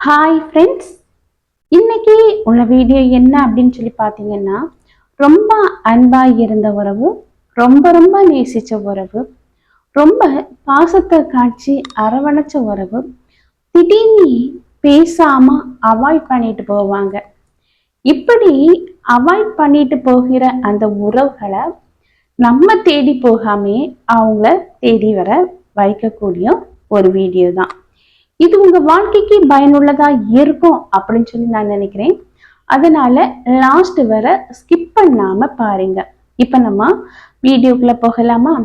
Hi friends, இன்னைக்கு உள்ள video என்ன அப்படின்னு சொல்லி பார்த்தீங்கன்னா, ரொம்ப அன்பாக இருந்த உறவு, ரொம்ப ரொம்ப நேசித்த உறவு, ரொம்ப பாசத்தை காட்சி அரவணைச்ச உறவு திடீர்னு பேசாம அவாய்ட் பண்ணிட்டு போவாங்க. இப்படி அவாய்ட் பண்ணிட்டு போகிற அந்த உறவுகளை நம்ம தேடி போகாமே அவங்கள தேடி வர வைக்கக்கூடிய ஒரு வீடியோ தான் இது. உங்க வாழ்க்கைக்கு பயனுள்ளதா இருக்கும் அப்படின்னு சொல்லி நான் நினைக்கிறேன். அதனால லாஸ்ட் வர ஸ்கிப் பண்ணாம பாருங்க. இப்ப நம்ம வீடியோக்குள்ள போகலாமா?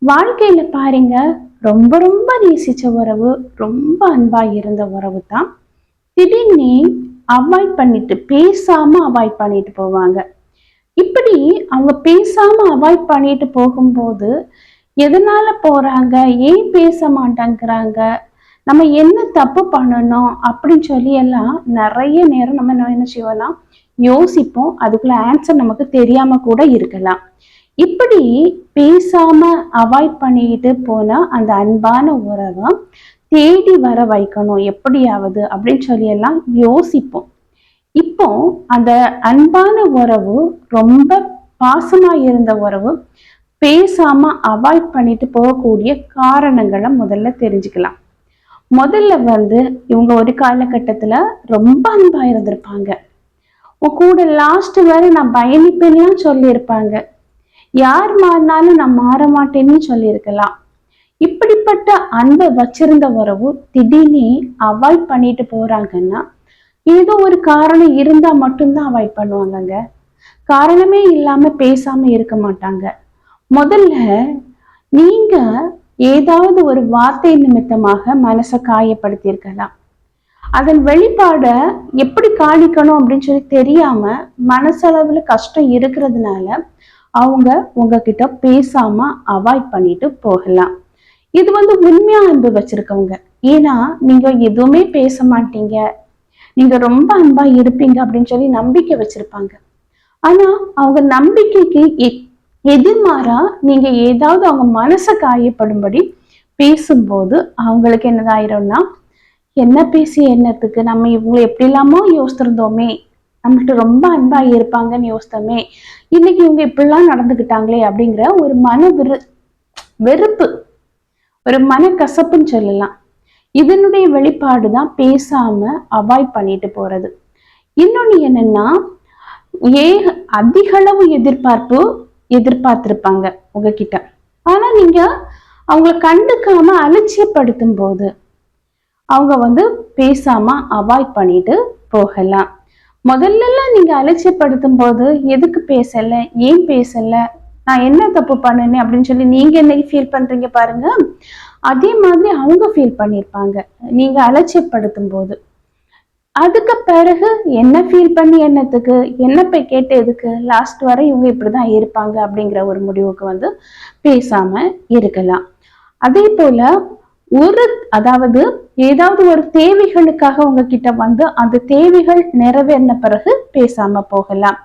வாழ்க்கையில பாருங்க, ரொம்ப ரொம்ப நேசிச்ச உறவு, ரொம்ப அன்பா இருந்த உறவு தான் திடீர்னு அவாய்ட் பண்ணிட்டு பேசாம அவாய்ட் பண்ணிட்டு போவாங்க. இப்படி அவங்க பேசாம அவாய்ட் பண்ணிட்டு போகும்போது எதனால போறாங்க, ஏன் பேச மாட்டேங்கிறாங்க, நம்ம என்ன தப்பு பண்ணணும் அப்படின்னு சொல்லி எல்லாம் நிறைய நேரம் நம்ம என்ன செய்யலாம், யோசிப்போம். அதுக்குள்ள ஆன்சர் நமக்கு தெரியாம கூட இருக்கலாம். இப்படி பேசாம அவாய்ட் பண்ணிட்டு போனா அந்த அன்பான உறவை தேடி வர வைக்கணும் எப்படியாவது அப்படின்னு சொல்லி எல்லாம் யோசிப்போம். இப்போ அந்த அன்பான உறவு, ரொம்ப பாசமா இருந்த உறவு பேசாம அவாய்ட் பண்ணிட்டு போகக்கூடிய காரணங்களை முதல்ல தெரிஞ்சுக்கலாம். முதல்ல இவங்க ஒரு காலகட்டத்துல ரொம்ப அன்பா இருந்திருப்பாங்க. உன் கூட லாஸ்ட் வரை நான் பயணிப்பேன்னு சொல்லியிருப்பாங்க. யார் மாறினாலும் நான் மாற மாட்டேன்னு சொல்லியிருக்கலாம். இப்படிப்பட்ட அன்பை வச்சிருந்த உறவு திடீர்னு அவாய்ட் பண்ணிட்டு போறாங்கன்னா ஏதோ ஒரு காரணம் இருந்தா மட்டும்தான் அவாய்ட் பண்ணுவாங்கங்க. காரணமே இல்லாம பேசாம இருக்க மாட்டாங்க. முதல்ல நீங்க ஏதாவது ஒரு வார்த்தை நிமித்தமாக மனசை காயப்படுத்தியிருக்கலாம். அதன் வெளிப்பாட எப்படி காணிக்கணும் அப்படின்னு சொல்லி தெரியாம மனசளவுல கஷ்டம் இருக்கிறதுனால அவங்க உங்ககிட்ட பேசாம அவாய்ட் பண்ணிட்டு போகலாம். இது உண்மையா அன்பு வச்சிருக்கவங்க. ஏன்னா நீங்க எதுவுமே பேச மாட்டீங்க, நீங்க ரொம்ப அன்பா இருப்பீங்க அப்படின்னு சொல்லி நம்பிக்கை வச்சிருப்பாங்க. ஆனா அவங்க நம்பிக்கைக்கு எதிர்மாறா நீங்க ஏதாவது அவங்க மனசை காயப்படும்படி பேசும்போது அவங்களுக்கு என்னதாயிரும்னா, என்ன பேசி என்னத்துக்கு, நம்ம இவங்களை எப்படி இல்லாமோ யோசிச்சிருந்தோமே, நம்மள்ட்ட ரொம்ப அன்பா இருப்பாங்கன்னு யோசித்தோமே, இன்னைக்கு இவங்க இப்படிலாம் நடந்துக்கிட்டாங்களே அப்படிங்கிற ஒரு வெறுப்பு, ஒரு மனக்கசப்புன்னு சொல்லலாம். இதனுடைய வெளிப்பாடுதான் பேசாம அவாய்ட் பண்ணிட்டு போறது. இன்னொன்னு என்னன்னா, அதிக அளவு எதிர்பார்த்திருப்பாங்க உங்ககிட்ட. ஆனா நீங்க அவங்கள கண்டுக்காம அலட்சியப்படுத்தும் போது அவங்க பேசாம அவாய்ட் பண்ணிட்டு போகலாம். முதல்ல நீங்க அலட்சியப்படுத்தும் போது எதுக்கு பேசல, ஏன் பேசல, நான் என்ன தப்பு பண்ணேன்னு அப்படின்னு சொல்லி நீங்க என்னைக்கு ஃபீல் பண்றீங்க பாருங்க. அதே மாதிரி அவங்க ஃபீல் பண்ணியிருப்பாங்க நீங்க அலட்சியப்படுத்தும் போது. அதுக்கு பிறகு என்ன ஃபீல் பண்ணி என்னத்துக்கு, என்ன போய் கேட்டு எதுக்கு, லாஸ்ட் வரை இவங்க இப்படிதான் இருப்பாங்க அப்படிங்கிற ஒரு முடிவுக்கு பேசாம இருக்கலாம். அதே போல அதாவது ஏதாவது ஒரு தேவைகளுக்காக உங்ககிட்ட அந்த தேவைகள் நிறைவேறின பிறகு பேசாம போகலாம்.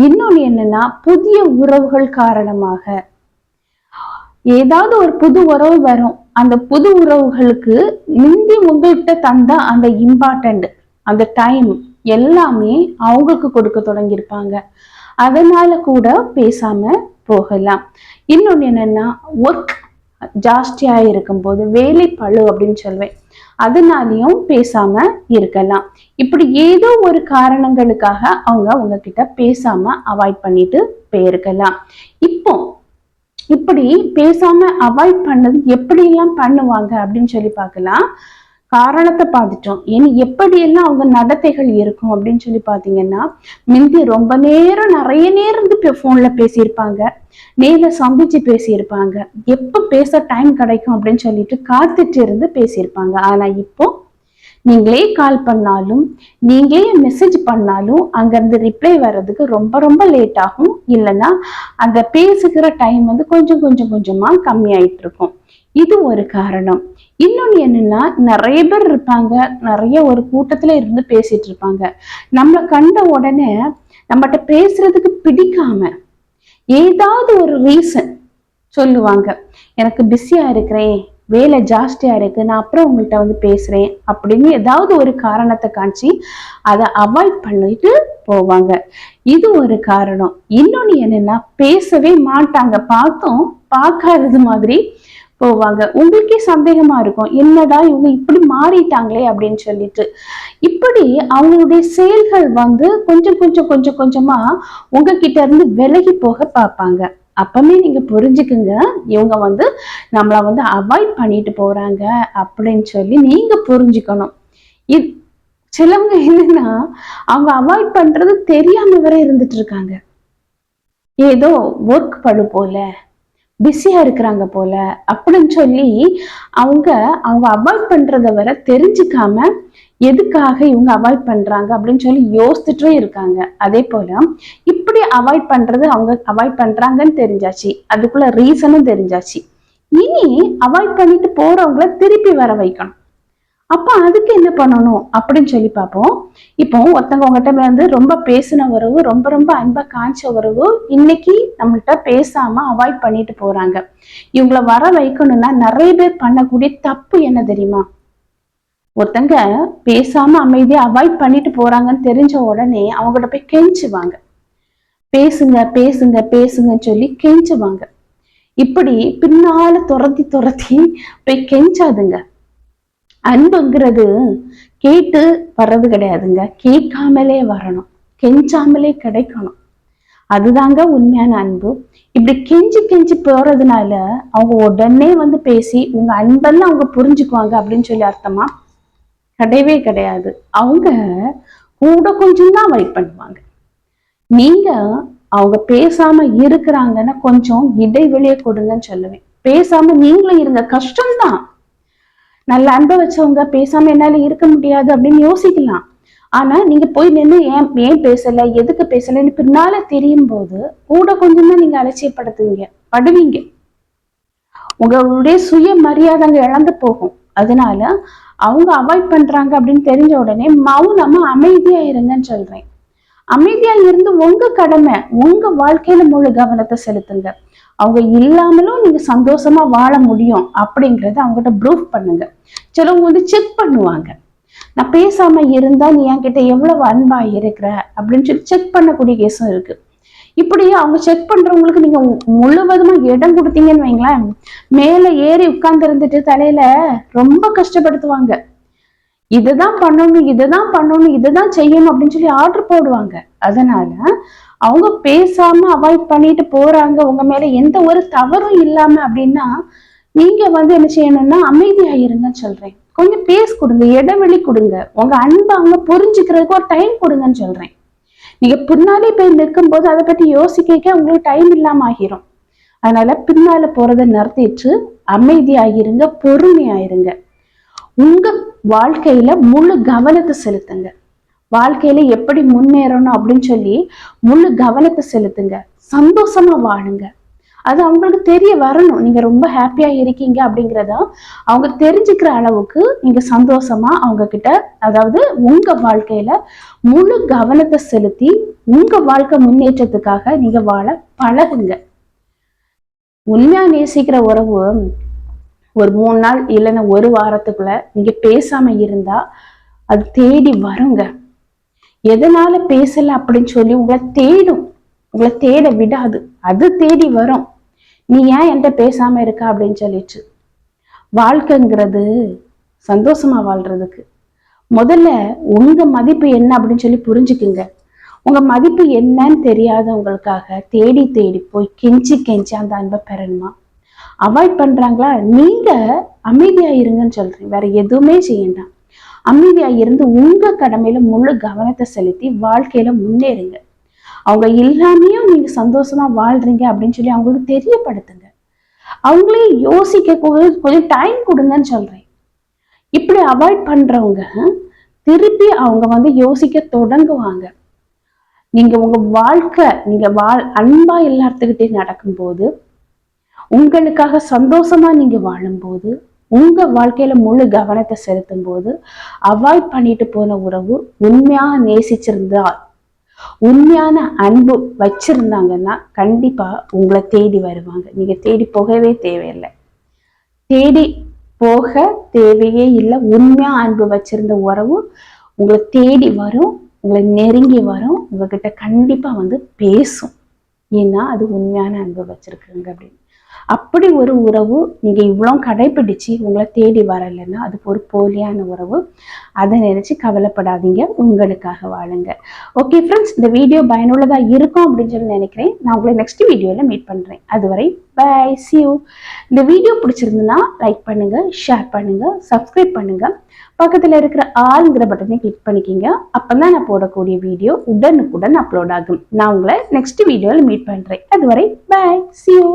இன்னொன்னு என்னன்னா, புதிய உறவுகள் காரணமாக ஏதாவது ஒரு புது உறவு வரும். அந்த புது உறவுகளுக்கு முந்தி உங்கள்கிட்ட தந்த அந்த இம்பார்ட்டன்ட், அந்த டைம் எல்லாமே அவங்களுக்கு கொடுக்க தொடங்கியிருப்பாங்க. அதனால கூட பேசாம போகலாம். இன்னொன்னு என்னன்னா, ஒர்க் ஜாஸ்தியா இருக்கும்போது, வேலை பளு அப்படின்னு சொல்வேன், அதனாலையும் பேசாம இருக்கலாம். இப்படி ஏதோ ஒரு காரணங்களுக்காக அவங்க உங்ககிட்ட பேசாம அவாய்ட் பண்ணிட்டு போயிருக்கலாம். இப்போ இப்படி பேசாம அவாய்ட் பண்ணது எப்படி எல்லாம் பண்ணுவாங்க அப்படின்னு சொல்லி பார்க்கலாம். காரணத்தை பார்த்துட்டோம். இனி எப்படியெல்லாம் அவங்க நடத்தைகள் இருக்கும் அப்படின்னு சொல்லி பார்த்தீங்கன்னா, முந்தி ரொம்ப நேரம் நிறைய நேரம் போன்ல பேசியிருப்பாங்க, நேர்ல சந்திச்சு பேசியிருப்பாங்க, எப்ப பேச டைம் கிடைக்கும் அப்படின்னு சொல்லிட்டு காத்துட்டு இருந்து பேசியிருப்பாங்க. ஆனா இப்போ நீங்களே கால் பண்ணாலும், நீங்களே மெசேஜ் பண்ணாலும் அங்கிருந்து ரிப்ளை வர்றதுக்கு ரொம்ப ரொம்ப லேட் ஆகும். இல்லைன்னா அந்த பேசுகிற டைம் கொஞ்சம் கொஞ்சம் கொஞ்சமா கம்மியாயிட்டு இருக்கும். இது ஒரு காரணம். இன்னொன்னு என்னன்னா, நிறைய பேர் இருப்பாங்க, நிறைய ஒரு கூட்டத்துல இருந்து பேசிட்டு இருப்பாங்க. நம்மளை கண்ட உடனே நம்மகிட்ட பேசுறதுக்கு பிடிக்காம ஏதாவது ஒரு ரீசன் சொல்லுவாங்க. எனக்கு பிஸியா இருக்கிறேன், வேலை ஜாஸ்தியா இருக்கு, நான் அப்புறம் உங்கள்கிட்ட வந்து பேசுறேன் அப்படின்னு ஏதாவது ஒரு காரணத்தை காமிச்சு அதை அவாய்ட் பண்ணிட்டு போவாங்க. இது ஒரு காரணம். இன்னொன்னு என்னன்னா, பேசவே மாட்டாங்க, பார்த்தோம் பார்க்காதது மாதிரி போவாங்க. உங்களுக்கே சந்தேகமா இருக்கும், என்னடா இவங்க இப்படி மாறிட்டாங்களே அப்படின்னு சொல்லிட்டு. இப்படி அவங்களுடைய செயல்கள் வந்து கொஞ்சம் கொஞ்சம் கொஞ்சம் கொஞ்சமா உங்ககிட்ட இருந்து விலகி போக பார்ப்பாங்க. அப்பமே நீங்க புரிஞ்சுக்குங்க, இவங்க வந்து நம்மள வந்து அவாய்ட் பண்ணிட்டு போறாங்க அப்படின்னு சொல்லி நீங்க புரிஞ்சுக்கணும். சிலவங்க என்னன்னா, அவங்க அவாய்ட் பண்றது தெரியாம வர இருந்துட்டு இருக்காங்க. ஏதோ ஒர்க் பழு போல, பிஸியா இருக்கிறாங்க போல அப்படின்னு சொல்லி அவங்க அவங்க அவாய்ட் பண்றத வர தெரிஞ்சுக்காம எதுக்காக இவங்க அவாய்ட் பண்றாங்க அப்படின்னு சொல்லி யோசிச்சுட்டே இருக்காங்க. அதே போல இப்படி அவாய்ட் பண்றது அவங்க அவாய்ட் பண்றாங்கன்னு தெரிஞ்சாச்சு, அதுக்குள்ள ரீசனும் தெரிஞ்சாச்சு. இனி அவாய்ட் பண்ணிட்டு போறவங்கள திருப்பி வர வைக்கணும். அப்ப அதுக்கு என்ன பண்ணணும் அப்படின்னு சொல்லி பார்ப்போம். இப்போ ஒருத்தவங்க உங்ககிட்ட வந்து ரொம்ப பேசின உறவு, ரொம்ப ரொம்ப அன்பா காய்ச்ச உறவு இன்னைக்கு நம்மள்கிட்ட பேசாம அவாய்ட் பண்ணிட்டு போறாங்க. இவங்களை வர வைக்கணும்னா நிறைய பேர் பண்ணக்கூடிய தப்பு என்ன தெரியுமா? ஒருத்தங்க பேசாம அமைதியா அவாய்ட் பண்ணிட்டு போறாங்கன்னு தெரிஞ்ச உடனே அவங்ககிட்ட போய் கெஞ்சுவாங்க, பேசுங்க பேசுங்க பேசுங்கன்னு சொல்லி கெஞ்சுவாங்க. இப்படி பின்னால துரத்தி துரத்தி போய் கெஞ்சாதுங்க. அன்புங்கிறது கேட்டு வர்றது கிடையாதுங்க, கேட்காமலே வரணும், கெஞ்சாமலே கிடைக்கணும். அதுதாங்க உண்மையான அன்பு. இப்படி கெஞ்சி கெஞ்சி போறதுனால அவங்க உடனே வந்து பேசி உங்க அன்பெல்லாம் அவங்க புரிஞ்சுக்குவாங்க அப்படின்னு சொல்லி அர்த்தமா? கிடையவே கிடையாது. அவங்க கூட கொஞ்சம் தான் வெயிட் பண்ணுவாங்க. நீங்க அவங்க பேசாம இருக்கிறாங்கன்னா கொஞ்சம் இடைவெளியை கொடுங்கன்னு சொல்லுவேன். பேசாம நீங்களும் இருங்க, கஷ்டம்தான். நல்ல அன்பை வச்சவங்க பேசாம என்னால இருக்க முடியாது அப்படின்னு யோசிக்கலாம். ஆனா நீங்க போய் நின்று ஏன் பேசல, எதுக்கு பேசலன்னு பின்னால தெரியும் போது கூட கொஞ்சம் தான் நீங்க படுவீங்க. உங்களுடைய சுய மரியாதை அங்க இழந்து போகும். அதனால அவங்க அவாய்ட் பண்றாங்க அப்படின்னு தெரிஞ்ச உடனே மௌனமா அமைதியா இருங்கன்னு சொல்றேன். அமைதியா இருந்து உங்க கடமை, உங்க வாழ்க்கையில முழு கவனத்தை செலுத்துங்க. அவங்க இல்லாமலும் நீங்க சந்தோஷமா வாழ முடியும் அப்படிங்கறத அவங்ககிட்ட ப்ரூவ் பண்ணுங்க. சிலவங்க வந்து செக் பண்ணுவாங்க, நான் பேசாம இருந்தா நீ என்கிட்ட எவ்வளவு அன்பா இருக்கிற அப்படின்னு சொல்லி செக் பண்ணக்கூடிய கேஸும் இருக்கு. இப்படி அவங்க செக் பண்றவங்களுக்கு நீங்க முழுவதுமா இடம் கொடுத்தீங்கன்னு வைங்களேன், மேல ஏறி உட்கார்ந்து இருந்துட்டு தலையில ரொம்ப கஷ்டப்படுத்துவாங்க. இதுதான் பண்ணணும், இதுதான் பண்ணணும், இதுதான் செய்யணும் அப்படின்னு சொல்லி ஆர்டர் போடுவாங்க. அதனால அவங்க பேசாம அவாய்ட் பண்ணிட்டு போறாங்க, உங்க மேல எந்த ஒரு தவறும் இல்லாம அப்படின்னா நீங்க வந்து என்ன செய்யணும்னா அமைதியா இருங்கன்னு சொல்றேன். கொஞ்சம் பேஸ் கொடுங்க, இடைவெளி கொடுங்க, உங்க அன்பை அவங்க புரிஞ்சுக்கிறதுக்கு ஒரு டைம் கொடுங்கன்னு சொல்றேன். நீங்க பின்னாலே போய் நிற்கும் போது அதை பத்தி யோசிக்க உங்களுக்கு டைம் இல்லாம ஆகிரும். அதனால பின்னால போறதை நிறுத்திட்டு அமைதியாயிருங்க, பொறுமையாயிருங்க. உங்க வாழ்க்கையில முழு கவனத்தை செலுத்துங்க. வாழ்க்கையில எப்படி முன்னேறணும் அப்படின்னு சொல்லி முழு கவனத்தை செலுத்துங்க. சந்தோஷமா வாழுங்க. அது அவங்களுக்கு தெரிய வரணும், நீங்க ரொம்ப ஹாப்பியா இருக்கீங்க அப்படிங்கிறத அவங்க தெரிஞ்சுக்கிற அளவுக்கு நீங்க சந்தோஷமா அவங்க கிட்ட, அதாவது உங்க வாழ்க்கையில முழு கவனத்தை செலுத்தி உங்க வாழ்க்கை முன்னேற்றத்துக்காக நீங்க வாழ பழகுங்க. உண்மையா நேசிக்கிற உறவு ஒரு 3 நாள் இல்லைன்னா ஒரு வாரத்துக்குள்ள நீங்க பேசாம இருந்தா அது தேடி வருங்க. எதனால பேசல அப்படின்னு சொல்லி உங்களை தேட விடாது, அது தேடி வரும். நீ ஏன் என்கிட்ட பேசாம இருக்க அப்படின்னு சொல்லிட்டு. வாழ்க்கைங்கிறது சந்தோஷமா வாழ்றதுக்கு முதல்ல உங்க மதிப்பு என்ன அப்படின்னு சொல்லி புரிஞ்சுக்குங்க. உங்க மதிப்பு என்னன்னு தெரியாதவங்களுக்காக தேடி தேடி போய் கெஞ்சி கெஞ்சி அந்த அன்பை பெறணுமா? அவாய்ட் பண்றாங்களா? நீங்க அமைதியா இருங்கன்னு சொல்றேன், வேற எதுவுமே செய்யண்டாம். அமைதியா இருந்து உங்க கடமையில முழு கவனத்தை செலுத்தி வாழ்க்கையில முன்னேறுங்க. அவங்க இல்லாமையும் நீங்க சந்தோஷமா வாழ்றீங்க அப்படின்னு சொல்லி அவங்களுக்கு தெரியப்படுத்துங்க. அவங்களே யோசிக்க கொஞ்சம் டைம் கொடுங்கன்னு சொல்றேன். இப்படி அவாய்ட் பண்றவங்க திருப்பி அவங்க வந்து யோசிக்க தொடங்குவாங்க. நீங்க உங்க வாழ்க்கை அன்பா எல்லாத்துக்கிட்டே நடக்கும்போது, உங்களுக்காக சந்தோஷமா நீங்க வாழும்போது, உங்க வாழ்க்கையில முழு கவனத்தை செலுத்தும் போது, அவாய்ட் பண்ணிட்டு போன உறவு உண்மையா நேசிச்சிருந்தா, உண்மையான அன்பு வச்சிருந்தாங்கன்னா கண்டிப்பா உங்களை தேடி வருவாங்க. நீங்க தேடி போகவே தேவையில்லை. தேடி போக தேவையே இல்லை. உண்மையா அன்பு வச்சிருந்த உறவு உங்களை தேடி வரும், உங்களை நெருங்கி வரும், உங்ககிட்ட கண்டிப்பா வந்து பேசும். ஏன்னா அது உண்மையான அன்பு வச்சிருக்குங்க அப்படின்னு. அப்படி ஒரு உறவு நீங்க இவ்வளோ கடைபிடிச்சு உங்களை தேடி வரலைன்னா அது ஒரு போலியான உறவு. அதை நினைச்சு கவலைப்படாதீங்க, உங்களுக்காக வாழுங்க. ஓகே ஃப்ரெண்ட்ஸ், இந்த வீடியோ பயனுள்ளதா இருக்கும் அப்படின்னு சொல்லி நினைக்கிறேன். நான் உங்களை நெக்ஸ்ட் வீடியோல மீட் பண்றேன். அதுவரை பை, see you. இந்த வீடியோ பிடிச்சிருந்ததுன்னா லைக் பண்ணுங்க, ஷேர் பண்ணுங்க, சப்ஸ்கிரைப் பண்ணுங்க. பக்கத்துல இருக்கிற ஆல்ங்கிற பட்டனை கிளிக் பண்ணிக்கிங்க. அப்பதான் நான் போடக்கூடிய வீடியோ உடனுக்குடன் அப்லோட் ஆகும். நான் உங்களை நெக்ஸ்ட் வீடியோல மீட் பண்றேன். அதுவரை பை, see you.